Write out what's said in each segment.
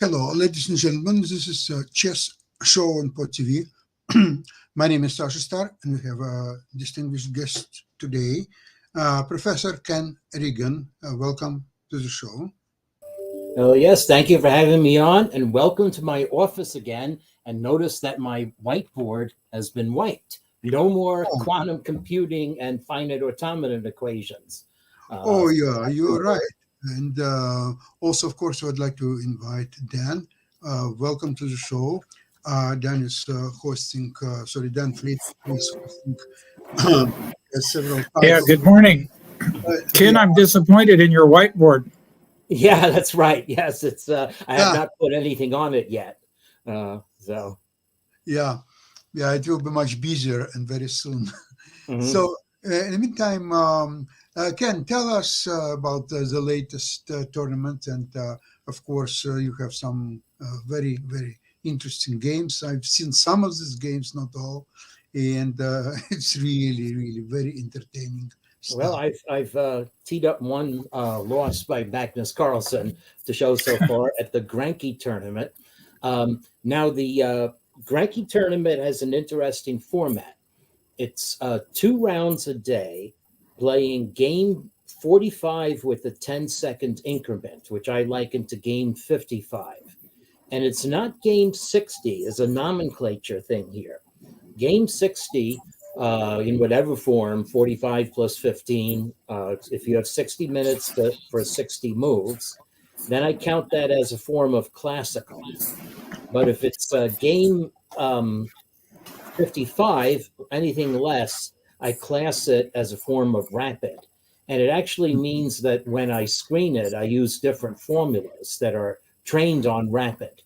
Hello, ladies and gentlemen. This is a chess show on Pod TV. My name is Sasha Star, and we have a distinguished guest today, Professor Ken Regan. Welcome to the show. Oh, yes. Thank you for having me on, and welcome to my office again. And notice that my whiteboard has been wiped. No more Oh, quantum computing and finite automaton equations. oh So yeah, that's you're important. right. And also, of course, I would like to invite Dan. Welcome to the show. Dan is hosting, Dan Fleet is hosting several Yeah, titles. good morning. Yeah, Ken, I'm disappointed in your whiteboard. Yeah, that's right. Yes, it's. I have yeah, not put anything on it yet. So. yeah. Yeah, it will be much busier and very soon. Mhm. So, in the meantime, Ken, tell us about the latest tournament. And of course, you have some very, very interesting games. I've seen some of these games, not all. And it's really, really very entertaining Well, stuff. I've teed up one loss by Magnus Carlsen to show so far at the Granke tournament. Now the Granke tournament has an interesting format. It's 2 rounds a day, playing game 45 with a 10-second increment, which I liken to game 55. And it's not game 60 as a nomenclature thing here. Game 60, in whatever form, 45 plus 15, if you have 60 minutes for 60 moves, then I count that as a form of classical. But if it's game 55, anything less, I class it as a form of rapid. And it actually means that when I screen it, I use different formulas that are trained on rapid.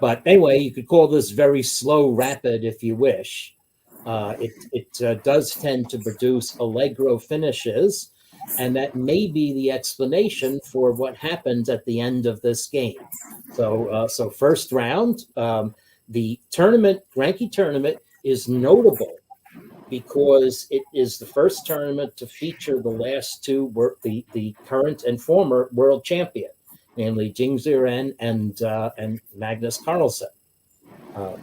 But anyway, you could call this very slow rapid if you wish. It does tend to produce allegro finishes, and that may be the explanation for what happened at the end of this game. So first round, the tournament, Granke tournament, is notable because it is the first tournament to feature the last two, the current and former world champion, namely Jing Ziren and Magnus Carlsen. Um,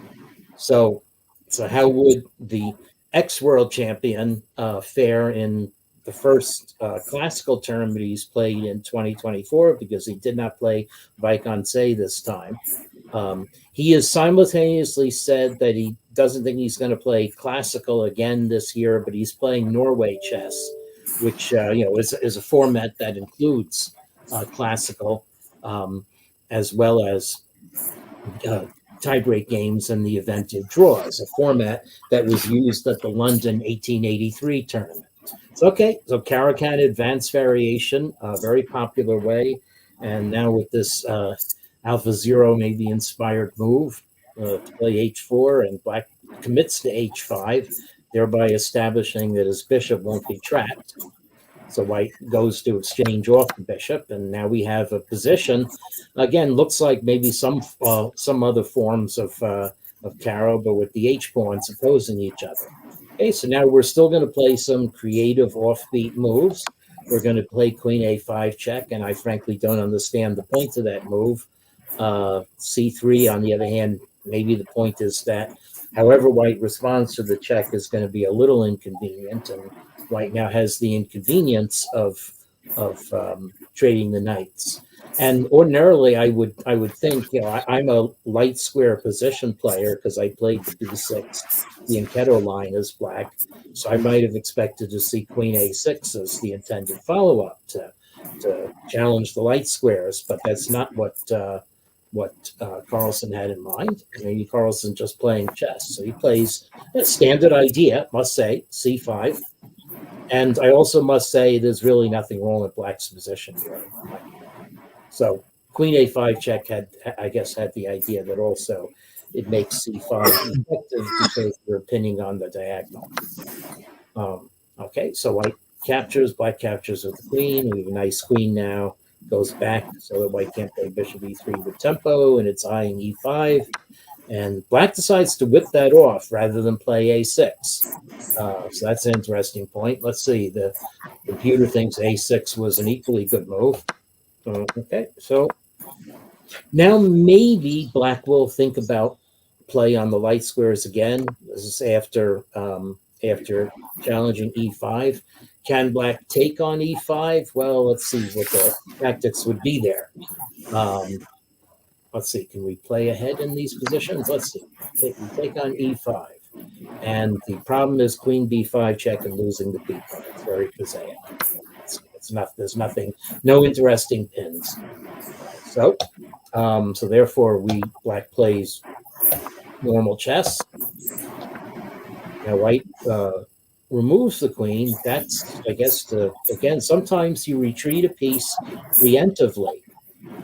so, so how would the ex-world champion fare in the first classical tournament he's played in 2024 because he did not play Vaikonce this time? He has simultaneously said that he doesn't think he's going to play classical again this year, but he's playing Norway chess, which is a format that includes classical um, as well as uh, tiebreak games and the evented draws, a format that was used at the London 1883 tournament. So, okay, so Caro-Kann advanced variation, a very popular way. And now with this Alpha Zero maybe inspired move to play H4, and Black commits to H5, thereby establishing that his bishop won't be trapped. So White goes to exchange off the bishop, and now we have a position. Again, looks like maybe some other forms of Caro, but with the H pawns opposing each other. Okay, so now we're still going to play some creative offbeat moves. We're going to play Queen A5 check, and I frankly don't understand the point of that move. C3, on the other hand, maybe the point is that however White responds to the check is going to be a little inconvenient, and White now has the inconvenience of trading the knights. And ordinarily, I would think, I'm a light square position player because I played the B6, the Enketo line as black, so I might have expected to see Queen A6 as the intended follow up to challenge the light squares, but that's not what Carlsen had in mind. Maybe Carlsen just playing chess, so he plays a standard idea, must say, C5. And I also must say there's really nothing wrong with Black's position here. So Queen A5 check had the idea that also it makes C5 effective because we're pinning on the diagonal. Okay, so White captures, Black captures with the queen. We have a nice queen now. Goes back so that White can't play bishop E3 with tempo, and it's eyeing E5. And Black decides to whip that off rather than play A6. So that's an interesting point. Let's see. The computer thinks A6 was an equally good move. Okay, so Now maybe black will think about play on the light squares again. This is after challenging e5. Can black take on e5? Well, let's see what the tactics would be there. Let's see, can we play ahead in these positions? Let's see. We take on e5. And the problem is queen b5 check and losing the b pawn. It's very prosaic. There's nothing, no interesting pins. So therefore black plays normal chess. Now white removes the queen. That's, I guess, again, sometimes you retreat a piece preemptively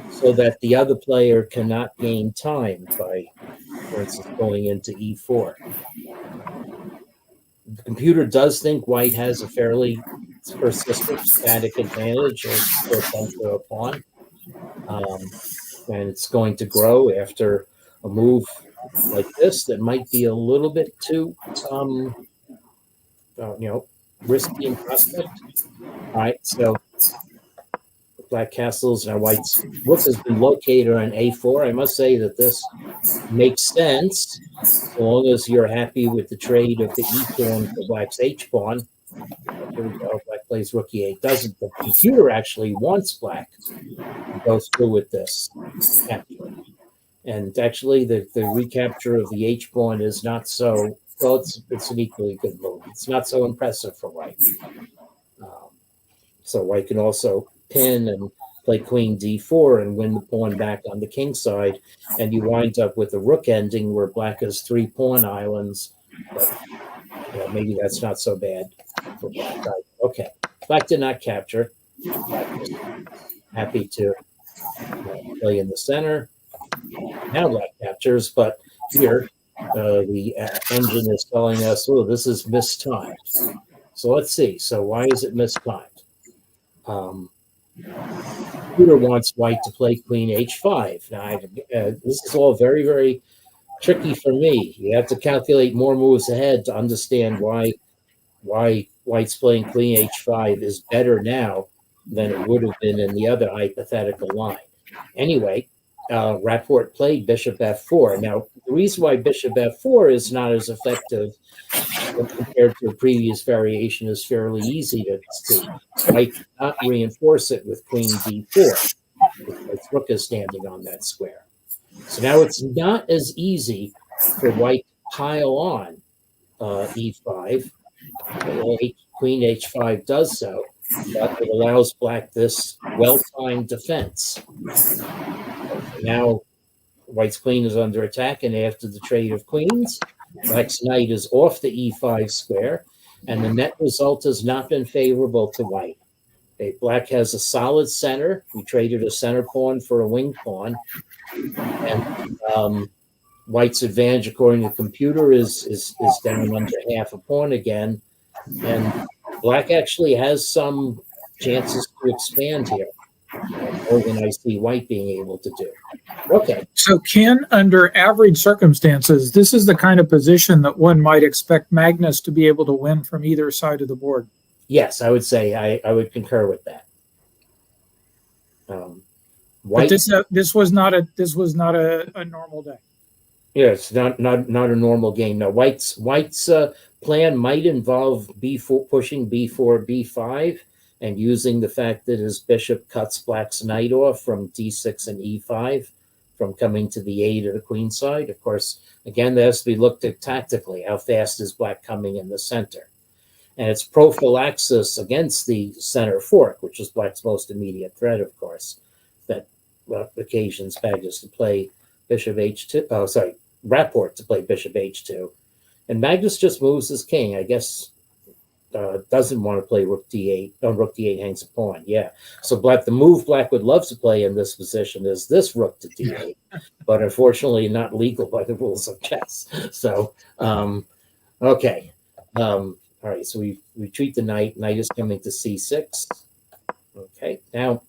so that the other player cannot gain time by, for instance, going into e4. The computer does think white has a fairly persistent static advantage over a pawn. And it's going to grow after a move like this that might be a little bit too, risky in prospect. All right, so black castles. Now white's rook has been located on a4. I must say that this makes sense so long as you're happy with the trade of the e pawn for black's h pawn. Here we go. Black plays rook e8. Doesn't the computer actually wants black to go through with this capture? And actually, the recapture of the h pawn is not so well. It's an equally good move. It's not so impressive for white. So white can also pin and play queen d4 and win the pawn back on the king side, and you wind up with a rook ending where black has 3 pawn islands. But maybe that's not so bad for black. Okay, black did not capture. Black was happy to play in the center. Now black captures, but here the engine is telling us, oh, this is mistimed. So let's see. So why is it mistimed? Computer wants white to play queen h5. Now, this is all very, very tricky for me. You have to calculate more moves ahead to understand why white's playing queen h5 is better now than it would have been in the other hypothetical line. Anyway, Rapport played bishop f4. Now, the reason why bishop f4 is not as effective compared to a previous variation is fairly easy to see. White cannot reinforce it with queen d4. Its rook is standing on that square. So now it's not as easy for white to pile on e5. Queen h5 does so, but it allows black this well-timed defense. Now white's queen is under attack, and after the trade of queens, black's knight is off the e5 square, and the net result has not been favorable to white. Black has a solid center. We traded a center pawn for a wing pawn, and white's advantage, according to the computer, is down under half a pawn again, and black actually has some chances to expand here, more than I see white being able to do. Okay. So, Ken, under average circumstances, this is the kind of position that one might expect Magnus to be able to win from either side of the board. Yes, I would say I would concur with that. White, but this was not a normal day. Yeah, it's not a normal game. Now, White's plan might involve b4, pushing b4, b5, and using the fact that his bishop cuts black's knight off from d6 and e5 from coming to the aid of the queen side. Of course, again, that has to be looked at tactically. How fast is black coming in the center? And it's prophylaxis against the center fork, which is black's most immediate threat, of course, that occasions Magnus to play bishop h2. Rapport to play bishop h2. And Magnus just moves his king. I guess doesn't want to play rook d8. No, rook d8 hangs a pawn. Yeah. So the move black would love to play in this position is this rook to d8, but unfortunately not legal by the rules of chess. So, okay. All right. So we retreat the knight. Knight is coming to c6. Okay. Now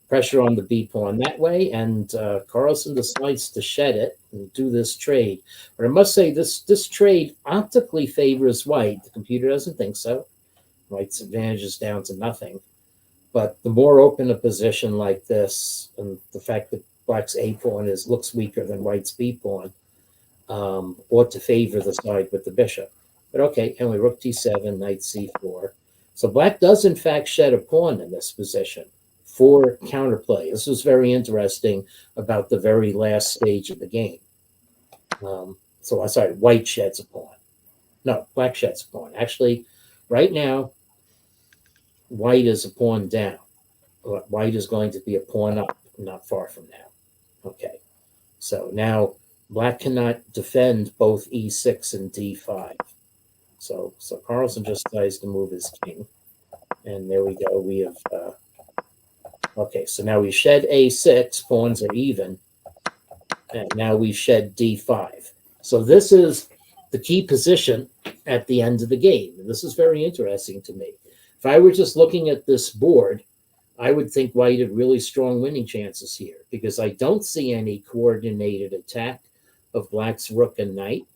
pressure on the b pawn that way, and Carlsen decides to shed it and do this trade. But I must say this trade optically favors white. The computer doesn't think so. White's advantage is down to nothing. But the more open a position like this, and the fact that black's A pawn looks weaker than white's B pawn, ought to favor the side with the bishop. But okay, anyway, rook d7, knight c4. So black does in fact shed a pawn in this position for counterplay. This was very interesting about the very last stage of the game. So I'm sorry, white sheds a pawn. No, black sheds a pawn. Actually, right now, white is a pawn down. White is going to be a pawn up, not far from now. Okay, so now black cannot defend both e6 and d5. So Carlsen just tries to move his king. And there we go. We have, okay, so now we shed a6, pawns are even. And now we shed d5. So this is the key position at the end of the game. And this is very interesting to me. If I were just looking at this board, I would think white had really strong winning chances here because I don't see any coordinated attack of black's rook and knight.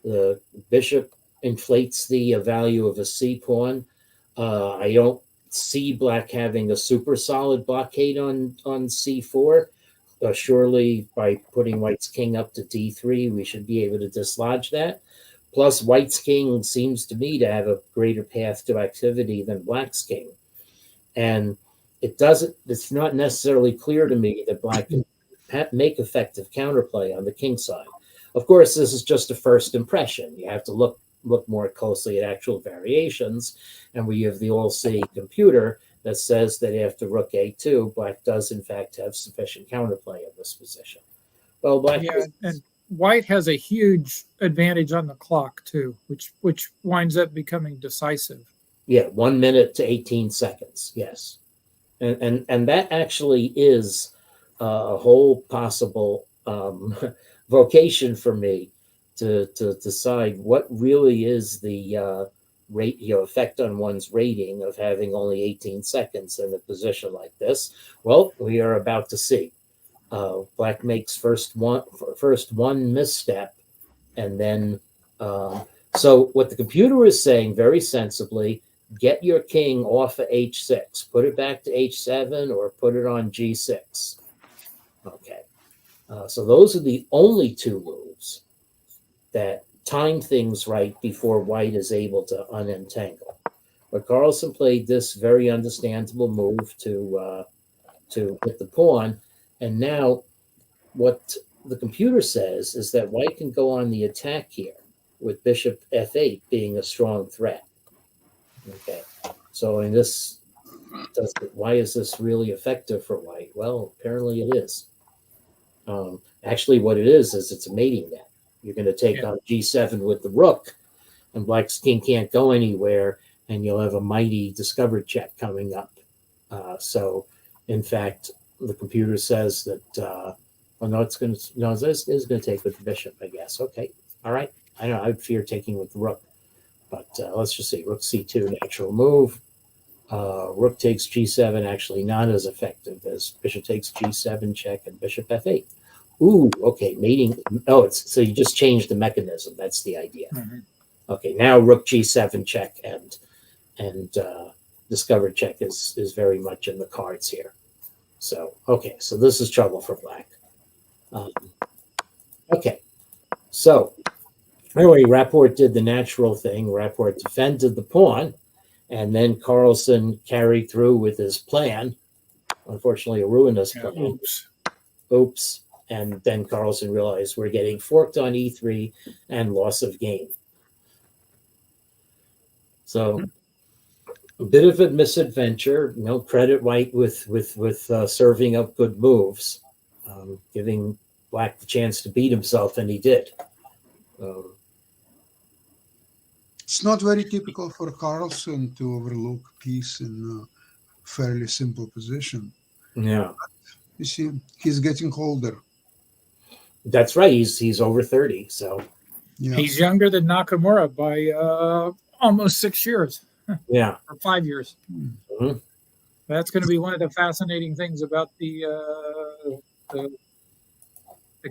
The bishop inflates the value of a c pawn. I don't see black having a super solid blockade on c4. Surely by putting white's king up to d3, we should be able to dislodge that. Plus, white's king seems to me to have a greater path to activity than black's king. And it's not necessarily clear to me that black can make effective counterplay on the king side. Of course, this is just a first impression. You have to look more closely at actual variations. And we have the all-see computer that says that after rook a2, black does in fact have sufficient counterplay in this position. Well, black and white has a huge advantage on the clock too, which winds up becoming decisive. Yeah, 1 minute to 18 seconds. Yes, and that actually is a whole possible vocation for me to decide what really is the effect on one's rating of having only 18 seconds in a position like this. Well, we are about to see. Black makes first one misstep, and then so what the computer is saying very sensibly: get your king off of h6, put it back to h7, or put it on g6. Okay, so those are the only two moves that time things right before white is able to unentangle. But Carlsen played this very understandable move to hit the pawn, and now what the computer says is that white can go on the attack here with bishop f8 being a strong threat. Okay, so in this, why is this really effective for white? Well, apparently it is. Actually, what it is it's a mating net. You're going to take on g7 with the rook, and black's king can't go anywhere, and you'll have a mighty discovered check coming up. So, in fact, the computer says that this is going to take with the bishop, I guess. Okay, all right. I know I'd fear taking with the rook, but let's just see. Rook c2, natural move. Rook takes g7, actually not as effective as bishop takes g7 check and bishop f8. Ooh, okay, mating. Oh, so you just changed the mechanism. That's the idea. Mm-hmm. Okay, now rook g7 check and discovered check is very much in the cards here. So, okay, so this is trouble for black. Okay, so anyway, Rapport did the natural thing. Rapport defended the pawn, and then Carlsen carried through with his plan. Unfortunately, a ruinous plan. Oops. And then Carlsen realized we're getting forked on e3 and loss of game. So a bit of a misadventure. No credit white with serving up good moves, giving black the chance to beat himself, and he did. It's not very typical for Carlsen to overlook piece in a fairly simple position. Yeah. You see, he's getting older. That's right. He's over 30, so yeah. He's younger than Nakamura by almost 6 years. Yeah, or 5 years. Mm-hmm. That's going to be one of the fascinating things about the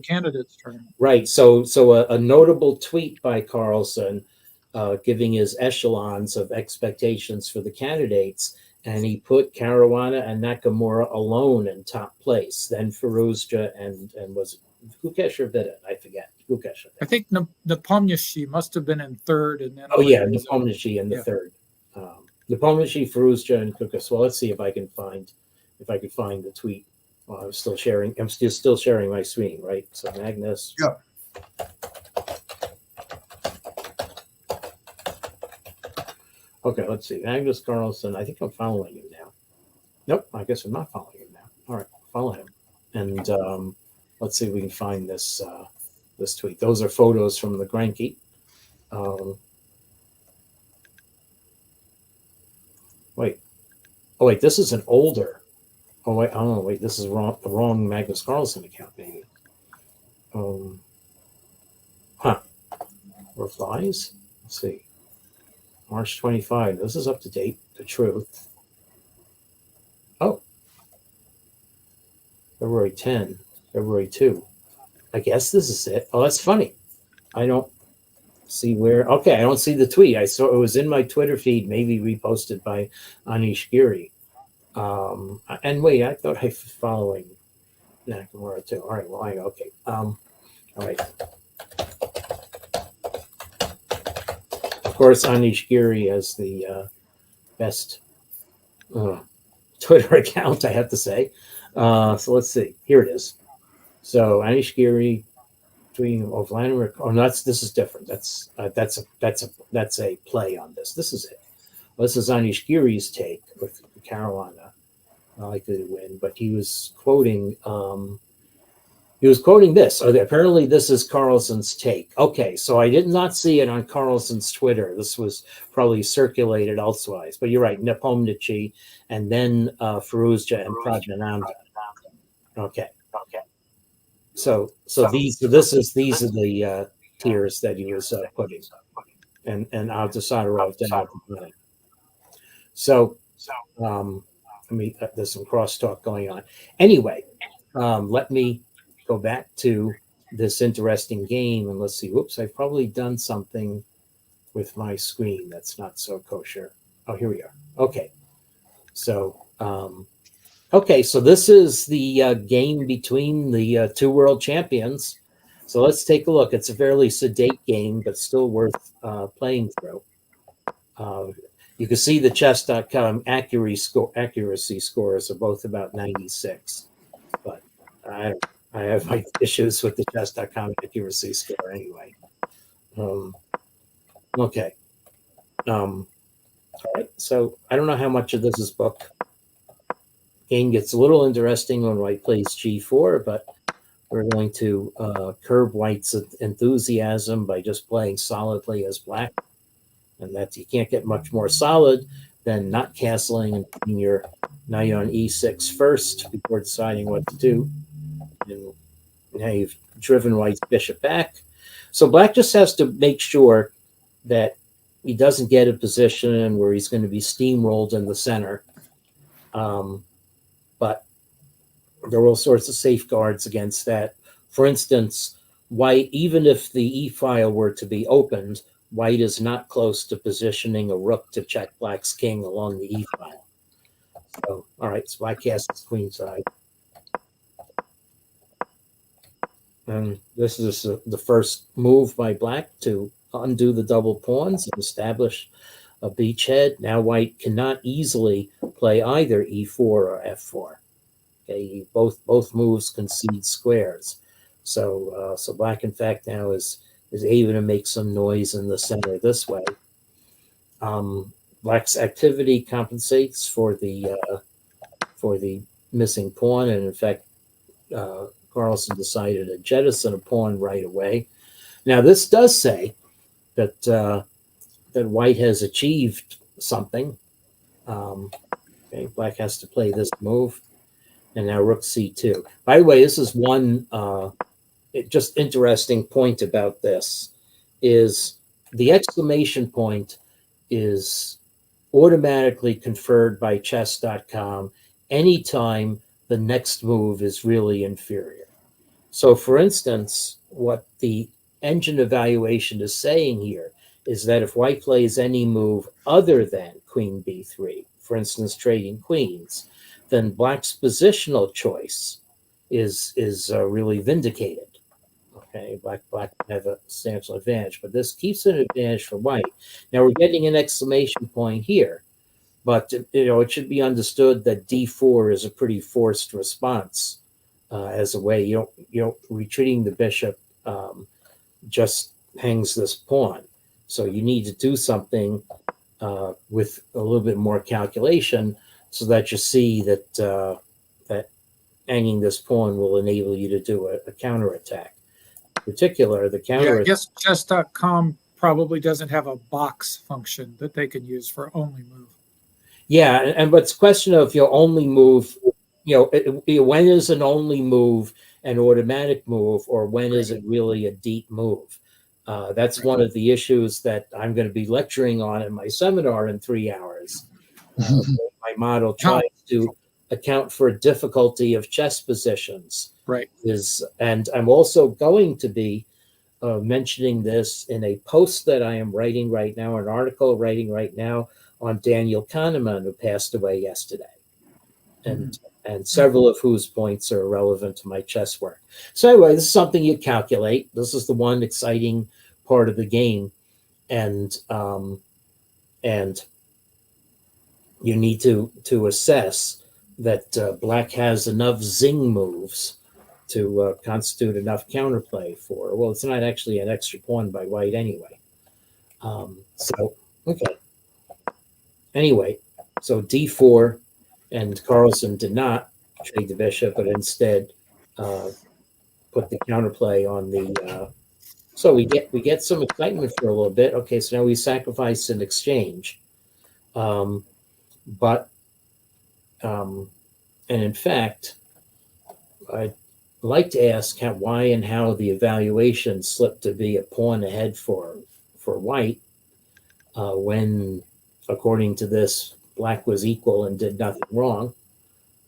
candidates tournament. Right. So a notable tweet by Carlsen, giving his echelons of expectations for the candidates, and he put Caruana and Nakamura alone in top place. Then Firouzja and was it Gukesh or Vidit? I forget. Gukesh. I think Nepomniachtchi must have been in third, and then Oh yeah, Nepomniachtchi in the Yeah. third. Nepomniachtchi, Firouzja, and Gukesh. Well, let's see if I can find the tweet. Well, I'm still sharing my screen, right? So Magnus. Yeah. Okay, let's see. Magnus Carlsen. I think I'm following him now. Nope, I guess I'm not following him now. All right, follow him. And let's see if we can find this this tweet. Those are photos from the Granky. Wait. Oh wait, this is an older. Oh wait, oh wait, this is the wrong Magnus Carlsen account, maybe. Replies. Let's see. March 25. This is up to date. The truth. Oh. February 10. February 2. I guess this is it. Oh, that's funny. I don't see where. Okay, I don't see the tweet. I saw it was in my Twitter feed, maybe reposted by Anish Giri. And wait, I thought I was following Nakamura too. All right, well, okay. All right. Of course, Anish Giri has the best Twitter account, I have to say. So let's see. Here it is. So Anish Giri tweeting of Vladimir. Oh, no, this is different. That's a play on this. This is it. Well, this is Anish Giri's take with Caruana likely to win, but he was quoting this. Apparently, this is Carlsen's take. Okay, so I did not see it on Carlsen's Twitter. This was probably circulated elsewise. But you're right, Nepomniachtchi, and then Firouzja and Prajnananda. Okay. So these are the tiers that he was putting, and Altasarov down. So there's some crosstalk going on. Anyway, let me go back to this interesting game, and let's see. Whoops, I've probably done something with my screen that's not so kosher. Oh, here we are. Okay, so so this is the game between the two world champions. So let's take a look. It's a fairly sedate game, but still worth playing through. You can see the chess.com accuracy scores are both about 96, but I have my issues with the chess.com accuracy score anyway. Okay. All right. So I don't know how much of this is book. Game gets a little interesting when white plays g4, but we're going to curb white's enthusiasm by just playing solidly as black. And that you can't get much more solid than not castling and putting your knight on e6 first before deciding what to do. And now you've driven white's bishop back. So black just has to make sure that he doesn't get a position where he's going to be steamrolled in the center. But there are all sorts of safeguards against that. For instance, white, even if the e file were to be opened, white is not close to positioning a rook to check black's king along the e file. So, all right, so black casts queenside. And this is the first move by black to undo the double pawns and establish a beachhead. Now white cannot easily play either e4 or f4. Okay, both moves concede squares. So so black, in fact, now is able to make some noise in the center this way. Black's activity compensates for the missing pawn, and in fact, Carlsen decided to jettison a pawn right away. Now, this does say that that white has achieved something. Okay, black has to play this move, and now rook c2. By the way, this is one just interesting point about this is the exclamation point is automatically conferred by chess.com anytime the next move is really inferior. So, for instance, what the engine evaluation is saying here is that if white plays any move other than queen b3, for instance, trading queens, then black's positional choice is really vindicated. Okay, black have a substantial advantage, but this keeps an advantage for white. Now we're getting an exclamation point here, but it should be understood that d4 is a pretty forced response as a way you don't retreating the bishop just hangs this pawn, so you need to do something with a little bit more calculation so that you see that that hanging this pawn will enable you to do a counterattack. In particular, the counter. Yeah, I guess chess.com probably doesn't have a box function that they can use for only move. Yeah, and but it's a question of only move. When is an only move an automatic move, or when is it really a deep move? That's one of the issues that I'm going to be lecturing on in my seminar in 3 hours. My model tries to account for difficulty of chess positions. Right. And I'm also going to be mentioning this in a post that I am writing right now, an article writing right now on Daniel Kahneman, who passed away yesterday, and several of whose points are relevant to my chess work. So anyway, this is something you calculate. This is the one exciting part of the game, and you need to assess that black has enough zing moves to constitute enough counterplay for. Well, it's not actually an extra pawn by white anyway. Okay. Anyway, so d4, and Carlsen did not trade the bishop, but instead put the counterplay on the. So we get some excitement for a little bit. Okay, so now we sacrifice in exchange, and in fact, I'd like to ask why and how the evaluation slipped to be a pawn ahead for white when, according to this, black was equal and did nothing wrong.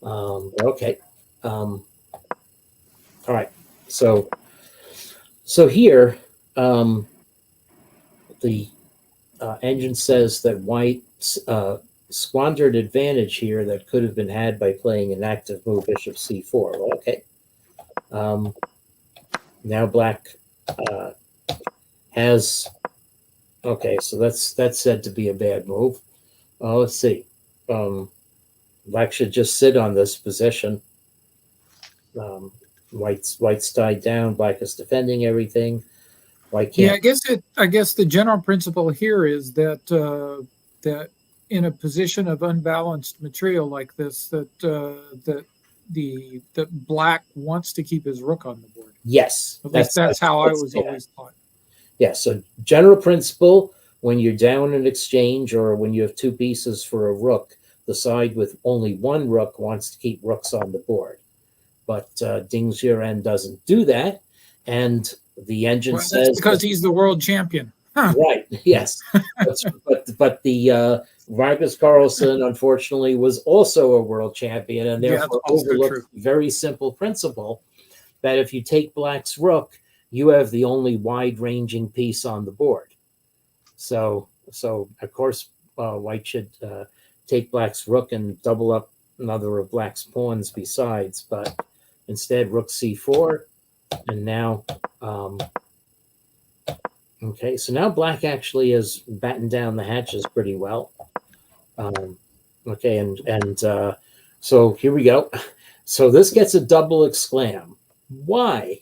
Okay. All right. So here, the engine says that white squandered advantage here that could have been had by playing an active move, bishop c4. Well, okay. Now black has. Okay, so that's said to be a bad move. Let's see. Black should just sit on this position. White's tied down. Black is defending everything. White can't. Yeah, I guess the general principle here is that that in a position of unbalanced material like this, that black wants to keep his rook on the board. Yes, at least that's how I was always taught. Yeah. So general principle: when you're down in exchange, or when you have two pieces for a rook, the side with only one rook wants to keep rooks on the board. But Ding Xiren doesn't do that, and the engine says that's because he's the world champion. Huh. Right. Yes. but the Magnus Carlsen, unfortunately, was also a world champion, and therefore overlooked a very simple principle that if you take black's rook, you have the only wide-ranging piece on the board. So of course, white should take black's rook and double up another of black's pawns besides, but instead rook c4, and now okay, so now black actually has battened down the hatches pretty well. Okay, and so here we go. So this gets a double exclam. Why?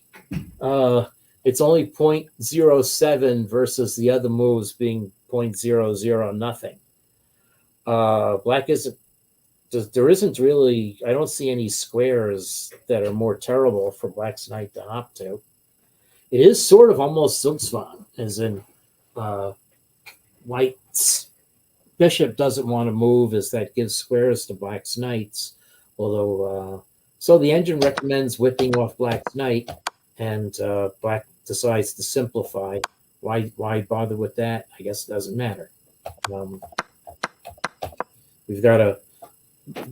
It's only 0.07 versus the other moves being 0.00 nothing. Black isn't. There isn't really. I don't see any squares that are more terrible for black's knight to hop to. It is sort of almost Zugzwang, as in white's bishop doesn't want to move, as that gives squares to black's knights. Although, so the engine recommends whipping off black's knight, and black decides to simplify. Why bother with that? I guess it doesn't matter. We've got a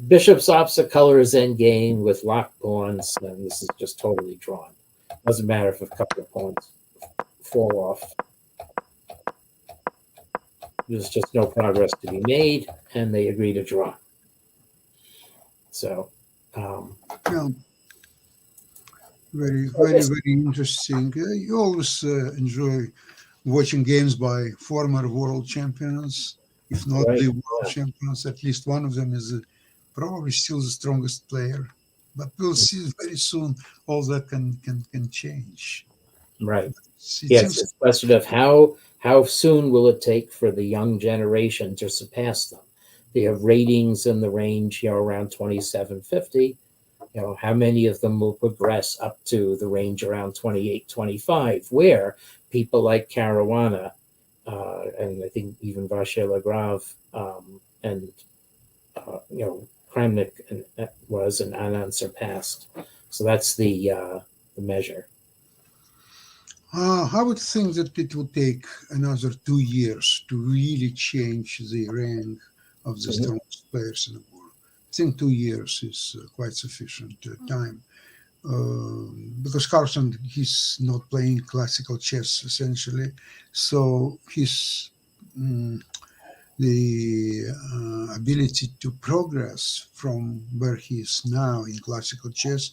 bishop's opposite colors endgame with locked pawns, and this is just totally drawn. Doesn't matter if a couple of pawns fall off. there's just no progress to be made, and they agree to draw. So, Yeah, very interesting. You always enjoy watching games by former world champions, if not right, the world champions. At least one of them is probably still the strongest player. But we'll see very soon. All that can change. right. It Yes, seems, it's a question of how soon will it take for the young generation to surpass them? They have ratings in the range, around 2750. How many of them will progress up to the range around 28, 25, where people like Caruana, and I think even Vache Lagrave, and Kramnik was, and Anand surpassed. So that's the measure. I would think that it would take another 2 years to really change the rank of the Mhm. strongest players in the world. I think 2 years is quite sufficient time. Because Carlsen, he's not playing classical chess essentially, so his the ability to progress from where he is now in classical chess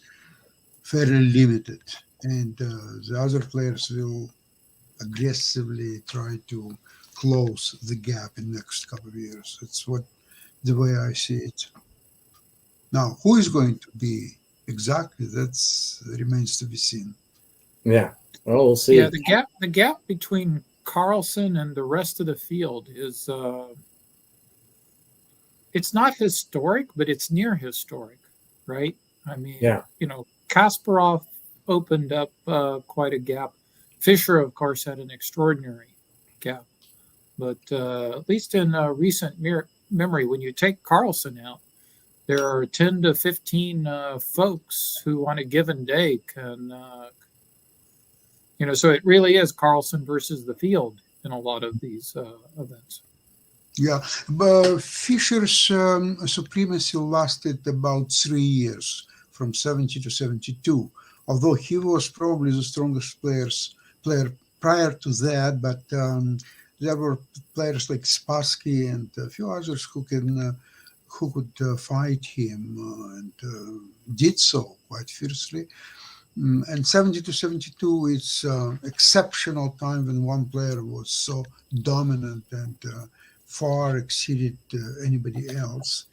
fairly limited, and the other players will aggressively try to close the gap in the next couple of years. That's what the way I see it. Now, who is going to be exactly? That's remains to be seen. Yeah. Well, we'll see. Yeah, the gap between Carlson and the rest of the field is it's not historic, but it's near historic, right? I mean, Yeah. Kasparov opened up quite a gap. Fischer, of course, had an extraordinary gap, but at least in recent memory, when you take Carlson out, there are 10 to 15 folks who on a given day can, so it really is Carlson versus the field in a lot of these events. Yeah, but Fischer's supremacy lasted about 3 years, from 70 to 72. Although he was probably the strongest player prior to that, but there were players like Spassky and a few others who could fight him and did so quite fiercely. And 70 to 72 is exceptional time when one player was so dominant and far exceeded anybody else.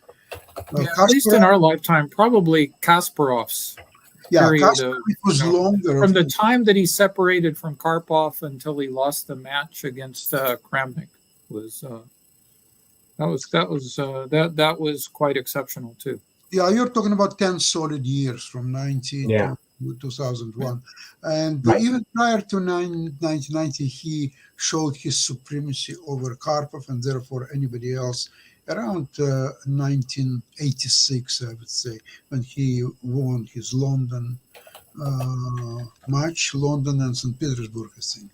Yeah, at least in our lifetime, probably Kasparov's period Kasparov, of it was longer. from the time that he separated from Karpov until he lost the match against Kramnik was that was quite exceptional too. Yeah, you're talking about 10 solid years from 90 Yeah. to 2001. And Right. even prior to 1990, he showed his supremacy over Karpov and therefore anybody else around 1986, I would say, when he won his London match, London and St. Petersburg, I think.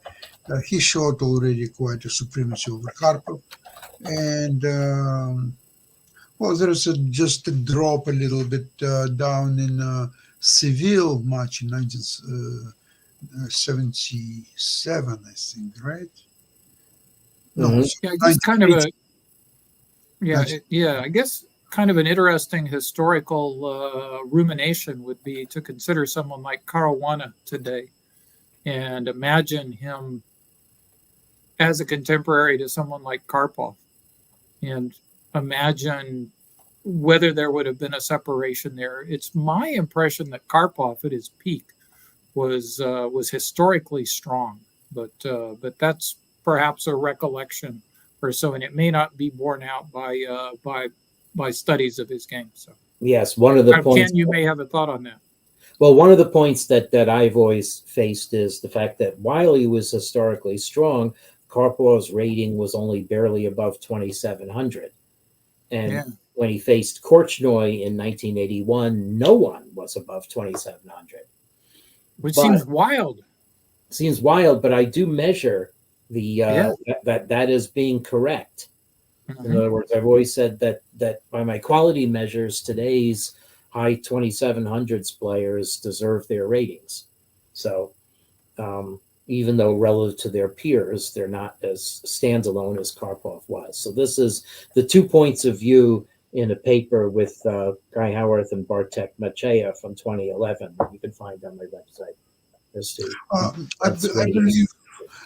He showed already quite a supremacy over Karpov. And there is just a drop a little bit down in Seville match in 1977, I think, right? No, Mhm. Yeah, I guess kind of a Gotcha. I guess kind of an interesting historical rumination would be to consider someone like Caruana today and imagine him as a contemporary to someone like Karpov and imagine whether there would have been a separation there. It's my impression that Karpov at his peak was historically strong, but that's perhaps a recollection or so, and it may not be borne out by studies of his game. So Yes, one of the points. Ken, you may have a thought on that. Well, one of the points that I've always faced is the fact that while he was historically strong, Karpov's rating was only barely above 2,700. And when he faced Korchnoi in 1981, no one was above 2,700. Which seems wild. Seems wild, but I do measure the that is being correct. Mm-hmm. In other words, I've always said that by my quality measures, today's high 2700s players deserve their ratings. So even though relative to their peers, they're not as standalone as Karpov was. So this is the 2 points of view in a paper with Guy Howarth and Bartek Macheya from 2011 that you can find on my website. I believe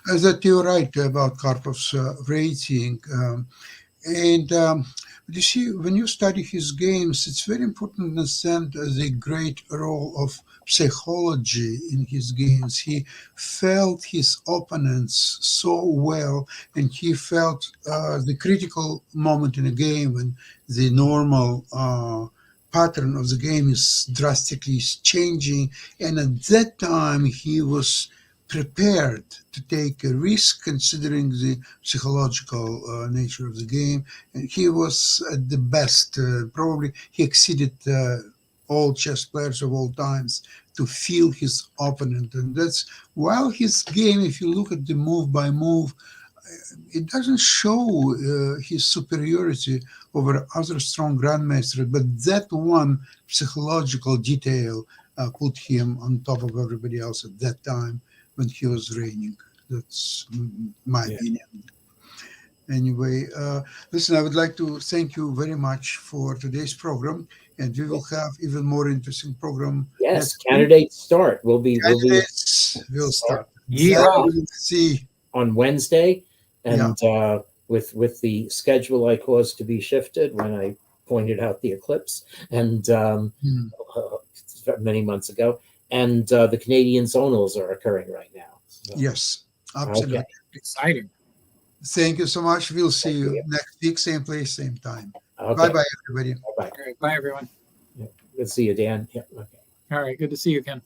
that you're right about Karpov's rating. You see, when you study his games, it's very important to understand the great role of psychology in his games. He felt his opponents so well, and he felt the critical moment in a game when the normal pattern of the game is drastically changing. And at that time, he was prepared to take a risk considering the psychological nature of the game. And he was at the best. Probably he exceeded all chess players of all times to feel his opponent. And that's while his game, if you look at the move by move, it doesn't show his superiority over other strong grandmasters, but that one psychological detail put him on top of everybody else at that time when he was reigning. That's my opinion. Anyway, listen, I would like to thank you very much for today's program, and we will have even more interesting program. Yes, candidates start. We'll start. Yeah. We'll see on Wednesday, and with the schedule I caused to be shifted when I pointed out the eclipse, and many months ago. And the Canadian zonals are occurring right now. So. Yes, absolutely. Okay. Exciting. Thank you so much. We'll see you next week, same place, same time. Bye-bye, everybody. Bye-bye. All right. Bye, everyone. Good to see you, Dan. Yeah. Okay. All right. Good to see you, Ken.